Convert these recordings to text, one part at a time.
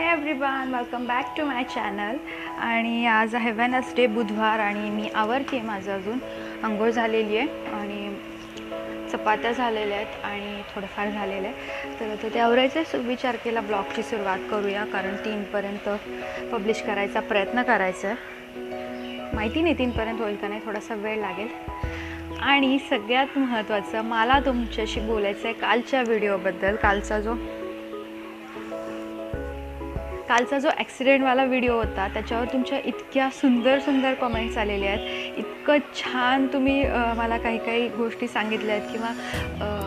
हे everyone, welcome back to my channel. आणि आज आहे वेनसडे, बुधवार, आणि मी आवरते आहे. माझं अजून अंघोळ झालेली आहे आणि चपात्या झालेल्या आहेत आणि थोडंफार झालेलं आहे. तर आता ते आवरायचं विचार केला ब्लॉगची सुरुवात करूया, कारण 3पर्यंत पब्लिश करायचा प्रयत्न करायचा आहे. माहिती नाही 3पर्यंत होईल का नाही, थोडासा वेळ लागेल. आणि सगळ्यात महत्त्वाचं मला तुमच्याशी बोलायचं आहे कालच्या व्हिडिओबद्दल. कालचा जो ॲक्सिडेंटवाला व्हिडिओ होता त्याच्यावर तुमच्या इतक्या सुंदर कमेंट्स आलेल्या आहेत. इतकं छान तुम्ही मला काही गोष्टी सांगितल्या आहेत किंवा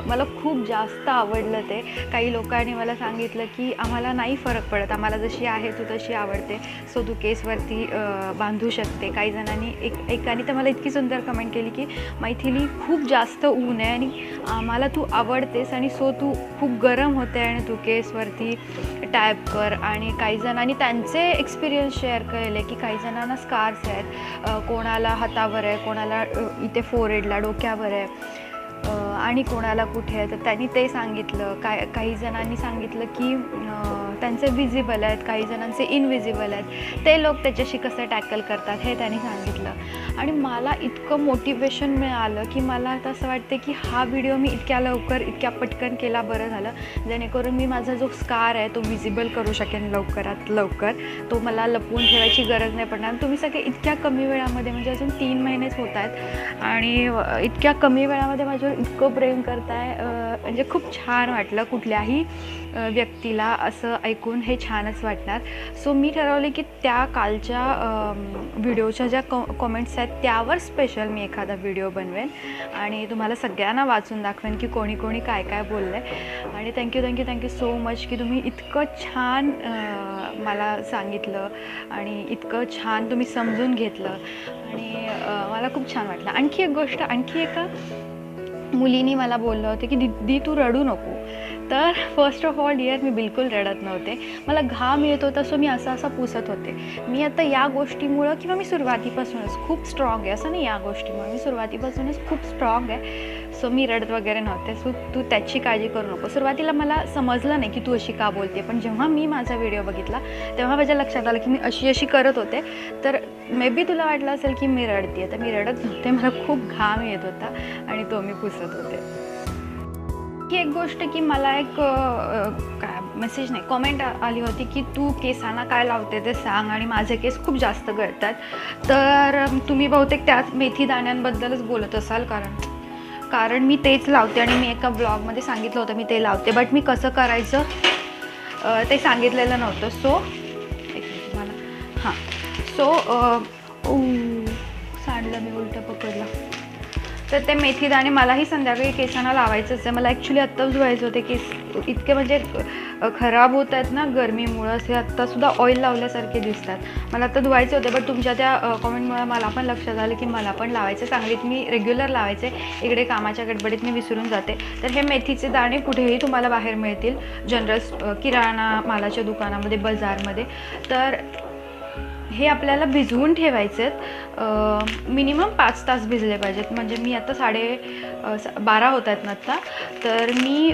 मला खूप जास्त आवडलं ते. काही लोकांनी मला सांगितलं की आम्हाला नाही फरक पडत, आम्हाला जशी आहे तू तशी आवडते, सो तू केसवरती बांधू शकते. काही जणांनी एकाने तर मला इतकी सुंदर कमेंट केली की मैथिली खूप जास्त ऊन आहे आणि आम्हाला तू आवडतेस आणि सो तू खूप गरम होते आणि तू केसवरती टॅप कर. आणि काही जणांनी त्यांचे एक्सपिरियन्स शेअर केले की काही जणांना स्कार्स आहेत, कोणाला हातावर आहे, कोणाला इथे फोरहेडला डोक्यावर आहे आणि कोणाला कुठे आहे. तर त्यांनी ते सांगितलं. काही जणांनी सांगितलं की त्यांचे विजिबल आहेत, काही जणांचे इनविजिबल आहेत, ते लोक त्याच्याशी कसं टॅकल करतात हे त्यांनी सांगितलं. आणि मला इतकं मोटिवेशन मिळालं की मला आता असं वाटते की हा व्हिडिओ मी इतक्या पटकन केला बरं झालं, जेणेकरून मी माझा जो स्कार आहे तो विजिबल करू शकेन लवकरात लवकर. तो मला लपवून ठेवायची गरज नाही पडणार. तुम्ही सगळे इतक्या कमी वेळामध्ये, म्हणजे अजून 3 महिनेच होत आहेत आणि इतक्या कमी वेळामध्ये माझ्यावर इतकं प्रेम करताय, म्हणजे खूप छान वाटलं. कुठल्याही व्यक्तीला असं ऐकून हे छानच वाटणार. सो मी ठरवले की त्या कालच्या व्हिडिओच्या ज्या कॉमेंट्स आहेत त्यावर स्पेशल मी एखादा व्हिडिओ बनवेन आणि तुम्हाला सगळ्यांना वाचून दाखवेन की कोणी काय बोललं आहे. आणि थँक्यू सो मच की तुम्ही इतकं छान मला सांगितलं आणि इतकं छान तुम्ही समजून घेतलं आणि मला खूप छान वाटलं. आणखी एका मुलीने मला बोललं होतं की दीदी तू रडू नको. तर फर्स्ट ऑफ ऑल डिअर, मी बिलकुल रडत नव्हते. मला घाम येत होता, सो मी असं पुसत होते. मी आता या गोष्टीमुळं किंवा मी सुरुवातीपासूनच खूप स्ट्रॉंग आहे, असं नाही या गोष्टीमुळे, मी सुरुवातीपासूनच खूप स्ट्रॉंग आहे. सो मी रडत वगैरे नव्हते. सो तू त्याची काळजी करू नको. सुरुवातीला मला समजलं नाही की तू अशी का बोलते, पण जेव्हा मी माझा व्हिडिओ बघितला तेव्हा माझ्या लक्षात आलं की मी अशी करत होते. तर मे बी तुला वाटलं असेल की मी रडते. तर मी रडत नव्हते, मला खूप घाम येत होता आणि तो मी पुसत होते. ही एक गोष्ट की मला एक मेसेज नाही, कॉमेंट आली होती की तू केसांना काय लावते ते सांग आणि माझे केस खूप जास्त गळतात. तर तुम्ही बहुतेक त्याच मेथी दाण्यांबद्दलच बोलत असाल, कारण मी तेच लावते आणि मी एका ब्लॉगमध्ये सांगितलं होतं मी ते लावते, बट मी कसं करायचं ते सांगितलेलं नव्हतं. सो सांडलं मी, उलटं पकडलं. तर ते मेथीदाणे मलाही संध्याकाळी केसांना लावायचंच आहे. मला ॲक्च्युली आत्ताच धुवायचं होते केस, इतके म्हणजे खराब होत आहेत ना गरमीमुळं, असे आत्तासुद्धा ऑइल लावल्यासारखे दिसतात. मला आता धुवायचे होते, बट तुमच्या त्या कॉमेंटमुळे मला पण लक्षात आलं की मला पण लावायचे. चांगलीत मी रेग्युलर लावायचे, इकडे कामाच्या गडबडीत मी विसरून जाते. तर हे मेथीचे दाणे कुठेही तुम्हाला बाहेर मिळतील, जनरल किराणा मालाच्या दुकानामध्ये, बाजारमध्ये. तर हे आपल्याला भिजवून ठेवायचे आहेत. मिनिमम 5 तास भिजले पाहिजेत. म्हणजे मी आता 12:30 होत आहेत ना आत्ता, तर मी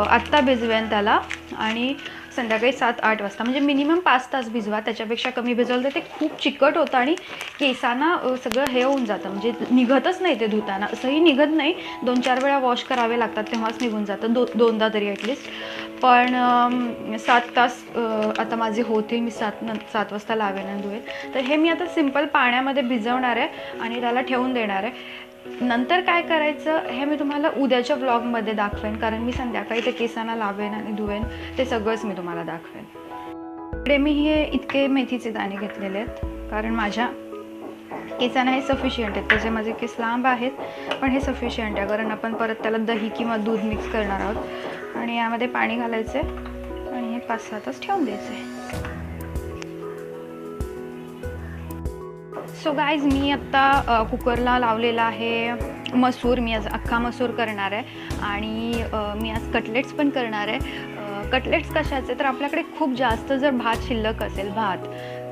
आत्ता भिजवेन त्याला आणि संध्याकाळी 7-8 वाजता, म्हणजे मिनिमम 5 तास भिजवा. त्याच्यापेक्षा कमी भिजवलं तर ते खूप चिकट होतं आणि केसांना सगळं हे होऊन जातं, म्हणजे निघतच नाही ते धुताना. असंही निघत नाही, 2-4 वेळा वॉश करावे लागतात तेव्हाच निघून जातं, दोनदा तरी ॲटलिस्ट. पण 7 तास आता माझे होतील. मी 7 वाजता लावेन आणि धुवेन. तर हे मी आता सिंपल पाण्यामध्ये भिजवणार आहे आणि त्याला ठेवून देणार आहे. नंतर काय करायचं हे मी तुम्हाला उद्याच्या व्लॉगमध्ये दाखवेन, कारण मी संध्याकाळी ते केसांना लावेन आणि धुवेन, ते सगळंच मी तुम्हाला दाखवेन. इकडे मी हे इतके मेथीचे दाणे घेतलेले आहेत, कारण माझ्या केसांना हे सफिशियंट आहेत. त्याचे माझे केस लांब आहेत, पण हे सफिशियंट आहे, कारण आपण परत त्याला दही किंवा दूध मिक्स करणार आहोत. आणि यामध्ये पाणी घालायचं आहे आणि हे 5-6 तास ठेवून द्यायचं आहे. सो गाईज, मी आत्ता कुकरला लावलेला आहे मसूर. मी आज अख्खा मसूर करणार आहे आणि मी आज कटलेट्स पण करणार आहे. कटलेट्स कशाचे, तर आपल्याकडे खूप जास्त जर भात शिल्लक असेल,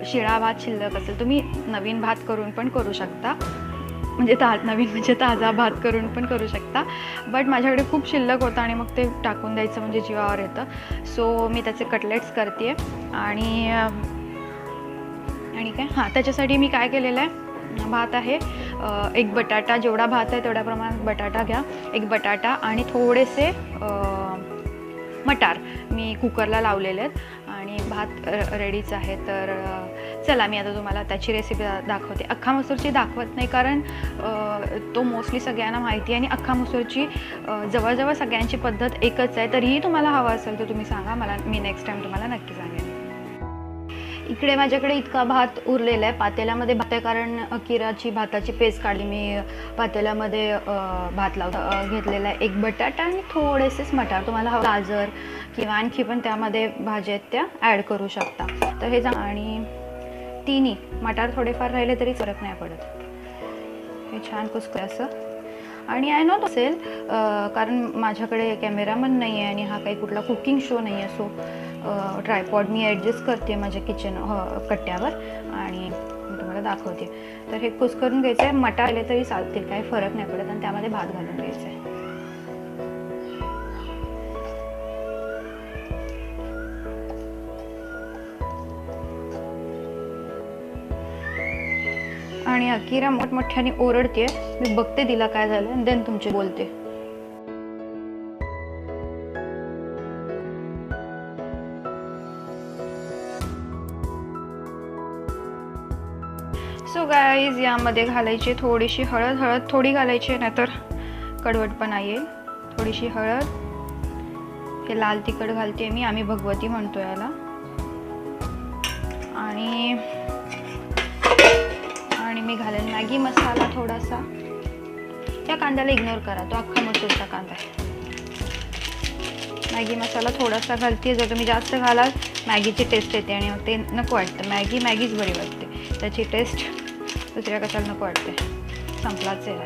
शिळा भात शिल्लक असेल, तुम्ही नवीन भात करून पण करू शकता. म्हणजे नवीन म्हणजे ताजा भात करून पण करू शकता. बट माझ्याकडे खूप शिल्लक होतं आणि मग ते टाकून द्यायचं म्हणजे जीवावर येतं. सो मी त्याचे कटलेट्स करते आहे. आणि काय त्याच्यासाठी मी काय केलेलं आहे, भात आहे, एक बटाटा, जेवढा भात आहे तेवढ्या प्रमाणात बटाटा घ्या, एक बटाटा आणि थोडेसे मटार मी कुकरला लावलेले आहेत आणि भात रेडीच आहे. तर चला मी आता तुम्हाला त्याची रेसिपी दाखवते. अख्खा मसूरची दाखवत नाही कारण तो मोस्टली सगळ्यांना माहिती आहे आणि अख्खा मसूरची जवळजवळ सगळ्यांची पद्धत एकच आहे. तरीही तुम्हाला हवा असेल तर तुम्ही सांगा मला, मी नेक्स्ट टाईम तुम्हाला नक्की सांगेन. इकडे माझ्याकडे इतका भात उरलेला आहे. पातेल्यामध्ये भात आहे कारण अकिराची भाताची पेस्ट काढली मी. पातेल्यामध्ये भात घेतलेला आहे, एक बटाटा आणि थोडेसेच मटार. तुम्हाला गाजर किंवा आणखी पण त्यामध्ये भाज्या आहेत त्या ॲड करू शकता. तर हे आणि तिन्ही मटार थोडेफार राहिले तरी फरक नाही पडत. हे छान कुस्कर असं. आणि आय नो असेल कारण माझ्याकडे कॅमेरामन नाही आहे आणि हा काही कुठला कुकिंग शो नाही आहे. सो ट्रायपॉड मी ॲडजस्ट करते माझ्या किचन कट्ट्यावर आणि मी तुम्हाला दाखवते. तर हे कुस्करून घ्यायचं आहे. मटार आले तरी चालतील, काही फरक नाही पडत. आणि त्यामध्ये भात घालून घ्यायचा आहे. आणि अकिरा मोठमोठ्याने ओरडते. मी बघते तिला काय झालं आणि देन तुमचे बोलते. सो गाईज यामध्ये घालायची थोडीशी हळद. हळद थोडी घालायची नाहीतर कडवटपणा येईल. थोडीशी हळद. हे लाल तिखट घालते मी, आम्ही भगवती म्हणतो याला. आणि मी घालेन मॅगी मसाला थोडासा. त्या कांद्याला इग्नोर करा, तो अख्खा मसूरचा कांदा आहे. मॅगी मसाला थोडासा घालते. जर तुम्ही जास्त घालाल मॅगीची टेस्ट येते आणि मग ते नको वाटतं. मॅगीच बरी वाटते, त्याची टेस्ट दुसऱ्या कशाला नको वाटते. संपलाच आहे.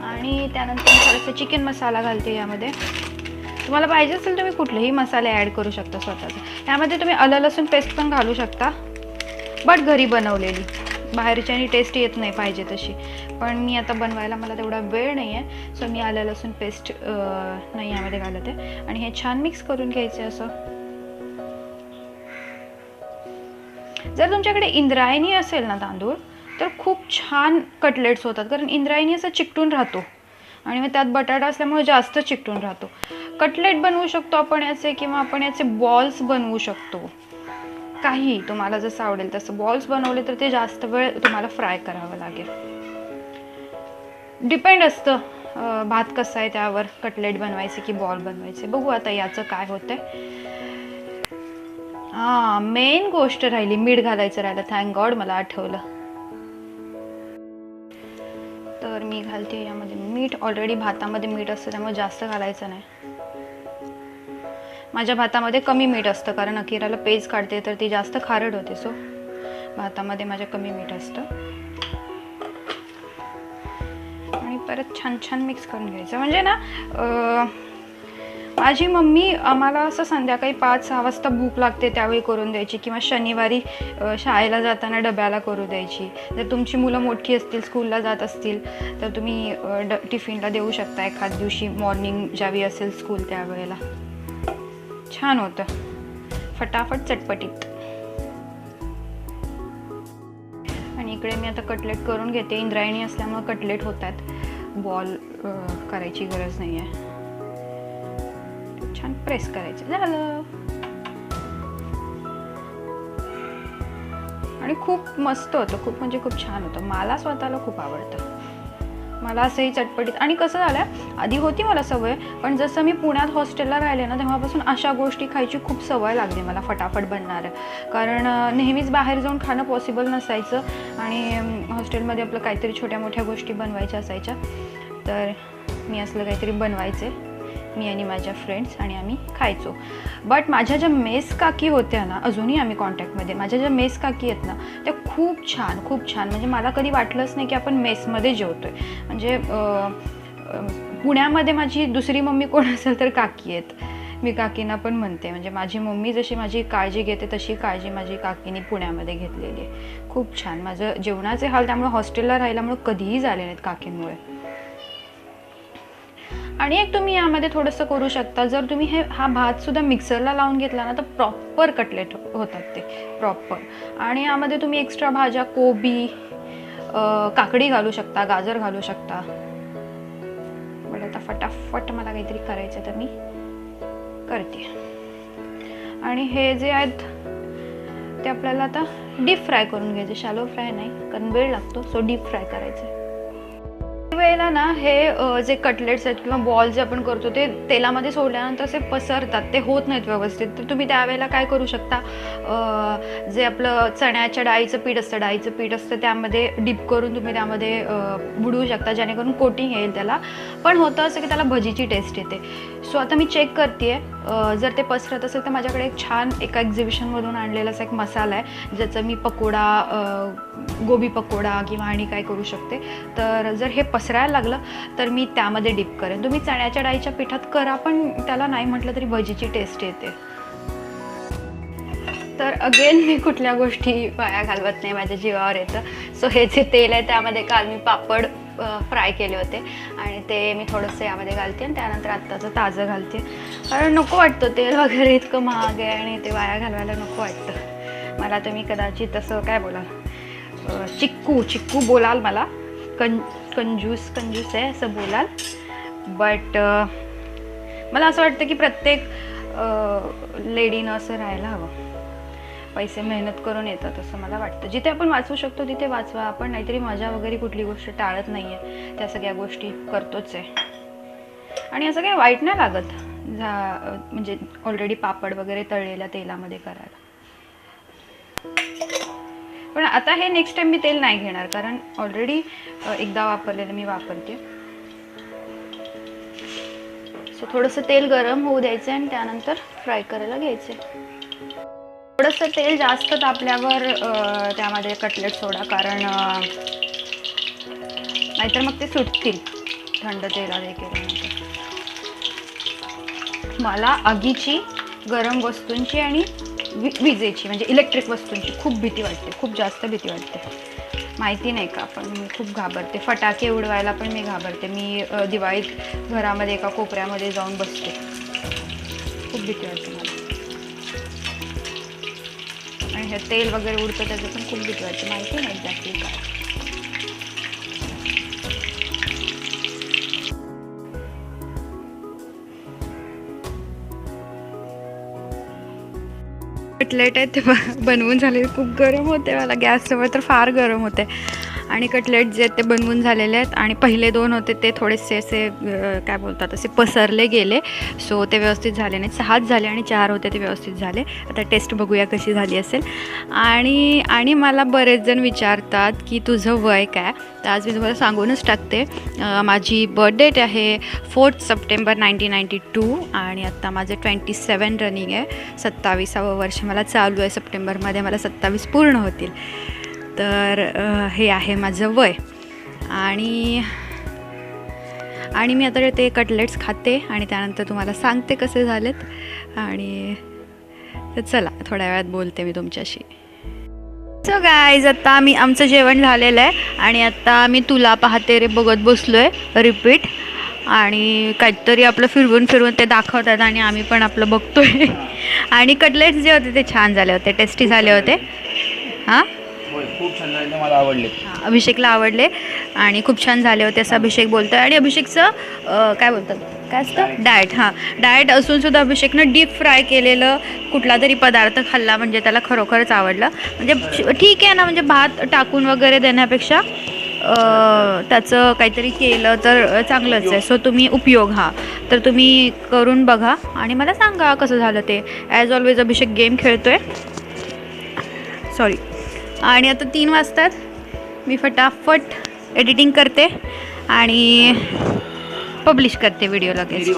आणि त्यानंतर थोडंसं चिकन मसाला घालते यामध्ये. तुम्हाला पाहिजे असेल तुम्ही कुठलेही मसाले ॲड करू शकता स्वतःचे. यामध्ये तुम्ही आलं लसूण पेस्ट पण घालू शकता, बट घरी बनवलेली. बाहेरची आणि टेस्ट येत नाही पाहिजे तशी. पण मी आता बनवायला मला तेवढा वेळ नाही आहे. सो मी आलं लसूण पेस्ट नाही यामध्ये घालत आहे. आणि हे छान मिक्स करून घ्यायचे असं. जर तुमच्याकडे इंद्रायणी असेल ना तांदूळ तर खूप छान कटलेट्स होतात. कारण इंद्रायणी असं चिकटून राहतो आणि मग त्यात बटाटा असल्यामुळे जास्त चिकटून राहतो. कटलेट बनवू शकतो आपण याचे, किंवा आपण याचे बॉल्स बनवू शकतो. काही तुम्हाला जसं आवडेल तसं बॉल्स बनवले तर ते जास्त वेळ तुम्हाला फ्राय करावं लागेल. डिपेंड असतं भात कसा आहे त्यावर, कटलेट बनवायचे की बॉल बनवायचे. बघू आता याचं काय होतंय. मेन गोष्ट राहिली, मीठ घालायचं राहिलं. थँक गॉड मला आठवलं. तर मी घालते यामध्ये मीठ. ऑलरेडी भातामध्ये मीठ असतं त्यामुळे जास्त घालायचं नाही. माझ्या भातामध्ये कमी मीठ असतं कारण अकिराला पेज काढते तर ती जास्त खारट होते. सो भातामध्ये माझ्या कमी मीठ असतं. आणि परत छान छान मिक्स करून घ्यायचं. म्हणजे ना माझी मम्मी आम्हाला असं संध्याकाळी 5-6 वाजता भूक लागते त्यावेळी करून द्यायची, किंवा शनिवारी शाळेला जाताना डब्याला करू द्यायची. जर तुमची मुलं मोठी असतील, स्कूलला जात असतील तर तुम्ही टिफिनला देऊ शकता एखाद दिवशी मॉर्निंग ज्यावेळी असेल स्कूल त्यावेळेला. छान होतं, फटाफट चटपटीत. आणि इकडे मी आता कटलेट करून घेते. इंद्रायणी असल्यामुळे कटलेट होतात, बॉल करायची गरज नाही आहे. छान प्रेस करायचं, झालं. आणि खूप मस्त होतं, खूप म्हणजे खूप छान होतं. मला स्वतःला खूप आवडतं. मला असंही चटपटीत. आणि कसं झालं, आधी होती मला सवय, पण जसं मी पुण्यात हॉस्टेलला राहिले ना तेव्हापासून अशा गोष्टी खायची खूप सवय लागली मला, फटाफट बनणाऱ्या. कारण नेहमीच बाहेर जाऊन खाणं पॉसिबल नसायचं आणि हॉस्टेलमध्ये आपलं काहीतरी छोट्या मोठ्या गोष्टी बनवायच्या असायच्या. तर मी असलं काहीतरी बनवायचे, मी आणि माझ्या फ्रेंड्स, आणि आम्ही खायचो. बट माझ्या ज्या मेस काकी होत्या ना, अजूनही आम्ही कॉन्टॅक्टमध्ये, माझ्या ज्या मेस काकी आहेत ना त्या खूप छान, खूप छान. म्हणजे मला कधी वाटलंच नाही की आपण मेसमध्ये जेवतोय. म्हणजे पुण्यामध्ये माझी दुसरी मम्मी कोण असेल तर काकी आहेत. मी काकींना पण म्हणते, म्हणजे माझी मम्मी जशी माझी काळजी घेते तशी काळजी माझी काकीने पुण्यामध्ये घेतलेली आहे. खूप छान. माझं जेवणाचे हाल त्यामुळे हॉस्टेलला राहिल्यामुळे कधीही झाले नाहीत काकींमुळे. आणि एक तुम्ही यामध्ये थोडंसं करू शकता, जर तुम्ही हा भातसुद्धा मिक्सरला लावून घेतला ना तर प्रॉपर कटलेट होतात ते प्रॉपर. आणि यामध्ये तुम्ही एक्स्ट्रा भाज्या, कोबी, काकडी घालू शकता, गाजर घालू शकता. बट आता फटाफट मला काहीतरी करायचं तर मी करते. आणि हे जे आहेत ते आपल्याला आता डीप फ्राय करून घ्यायचे, शॅलो फ्राय नाही, कारण वेळ लागतो. सो डीप फ्राय करायचं. वेळेला ना हे जे कटलेट्स आहेत किंवा बॉल जे आपण करतो ते तेलामध्ये सोडल्यानंतर असे पसरतात, ते होत नाहीत व्यवस्थित. तर तुम्ही त्यावेळेला काय करू शकता, जे आपलं चण्याच्या डाळीचं पीठ असतं त्यामध्ये डीप करून तुम्ही त्यामध्ये बुडवू शकता, जेणेकरून कोटिंग येईल त्याला. पण होतं असं की त्याला भजीची टेस्ट येते. सो आता मी चेक करते जर ते पसरत असेल तर माझ्याकडे एक छान एका एक्झिबिशनमधून आणलेला असा एक मसाला आहे, ज्याचं मी पकोडा, गोबी पकोडा किंवा आणि काय करू शकते. तर जर हे पसरायला लागलं तर मी त्यामध्ये डिप करेन. तुम्ही चण्याच्या डाळीच्या पिठात करा, पण त्याला नाही म्हटलं तरी भजीची टेस्ट येते. तर अगेन मी कुठल्या गोष्टी वाया घालवत नाही, माझ्या जीवावर येतं. सो हे जे तेल आहे त्यामध्ये काल मी पापड फ्राय केले होते आणि ते मी थोडंसं यामध्ये घालते आणि त्यानंतर आत्ताचं ताजं घालते. कारण नको वाटतं, तेल वगैरे इतकं महाग आहे आणि ते वाया घालवायला नको वाटतं मला. तर मी कदाचित असं काय बोलाल, चिक्कू बोलाल मला, कंजूस आहे असं बोलाल. बट मला असं वाटतं की प्रत्येक लेडीनं असं राहायला हवं. पैसे मेहनत करून येतात असं मला वाटतं. जिथे आपण वाचवू शकतो तिथे वाचवा. आपण नाहीतरी मजा वगैरे कुठली गोष्ट टाळत नाही आहे, त्या सगळ्या गोष्टी करतोच आहे. आणि असं काही वाईट नाही लागत म्हणजे ऑलरेडी पापड वगैरे तळलेल्या तेलामध्ये करायला. पण आता हे नेक्स्ट टाइम मी तेल नाही घेणार, कारण ऑलरेडी एकदा वापरलेलं मी वापरते. सो थोडंसं तेल गरम होऊ द्यायचं आणि त्यानंतर फ्राय करायला घ्यायचं. थोडंसं तेल जास्त तापल्यावर त्यामध्ये कटलेट सोडा, कारण नाहीतर मग ते सुटतील थंड तेलात हे केल्यानंतर. मला आगीची, गरम वस्तूंची आणि विजेची म्हणजे इलेक्ट्रिक वस्तूंची खूप भीती वाटते, खूप जास्त भीती वाटते. माहिती नाही का, पण मी खूप घाबरते. फटाके उडवायला पण मी घाबरते. मी दिवाळीत घरामध्ये एका कोपऱ्यामध्ये जाऊन बसते, खूप भीती वाटते मला. आणि हे तेल वगैरे उडतं त्याचं पण खूप भीती वाटते. माहिती नाही एक्झॅक्टली काय. कटलेट आहेत ते बनवून झाले, खूप गरम होते मला. गॅसजवळ तर फार गरम होते. आणि कटलेट जे आहेत ते बनवून झालेले आहेत. आणि पहिले 2 होते ते थोडेसे असे काय बोलतात असे पसरले गेले. सो ते व्यवस्थित झाले नाही. 6 झाले आणि 4 होते ते व्यवस्थित झाले. आता टेस्ट बघूया कशी झाली असेल. आणि मला बरेच जण विचारतात की तुझं वय काय. तर आज मी तुम्हाला सांगूनच टाकते. माझी बर्थ डेट आहे 4 सप्टेंबर 1992 आणि आत्ता माझे 27 रनिंग आहे. 27वं वर्ष मला चालू आहे. सप्टेंबरमध्ये मला 27 पूर्ण होतील. तर हे आहे माझं वय. आणि मी आता ते कटलेट्स खाते आणि त्यानंतर तुम्हाला सांगते कसे झालेत. आणि तर चला थोड्या वेळात बोलते मी तुमच्याशी. सो गाईज, आता आमचं जेवण झालेलं आहे आणि आता मी तुला पाहते रे बघत बसलो आहे रिपीट. आणि काहीतरी आपलं फिरवून ते दाखवतात आणि आम्ही पण आपलं बघतोय. आणि कटलेट्स जे होते ते छान झाले होते, टेस्टी झाले होते. हां, खूप छान झाले, मला आवडले. अभिषेकला आवडले आणि खूप छान झाले होते असं अभिषेक बोलतो आहे. आणि अभिषेकचं काय बोलतात, काय असतं, डाएट. हां, डाएट असूनसुद्धा अभिषेकनं डीप फ्राय केलेलं कुठला तरी पदार्थ खाल्ला, म्हणजे त्याला खरोखरच आवडलं. म्हणजे ठीक आहे ना, म्हणजे भात टाकून वगैरे देण्यापेक्षा त्याचं काहीतरी केलं तर चांगलंच आहे. सो तुम्ही उपयोग तर तुम्ही करून बघा आणि मला सांगा कसं झालं ते. ॲज ऑलवेज अभिषेक गेम खेळतो आहे. सॉरी. आणि आता 3 वाजतात. मी फटाफट एडिटिंग करते आणि पब्लिश करते व्हिडिओ लगेच.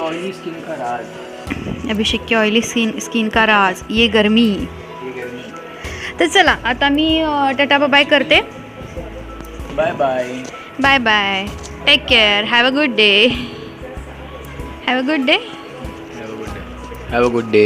अभिषेक की ऑयली स्किन का राज, ये गर्मी. तर चला आता मी टाटा बाय करते. Bye bye. Bye bye. Take care. Have a good day. Have a good day. Have a good day.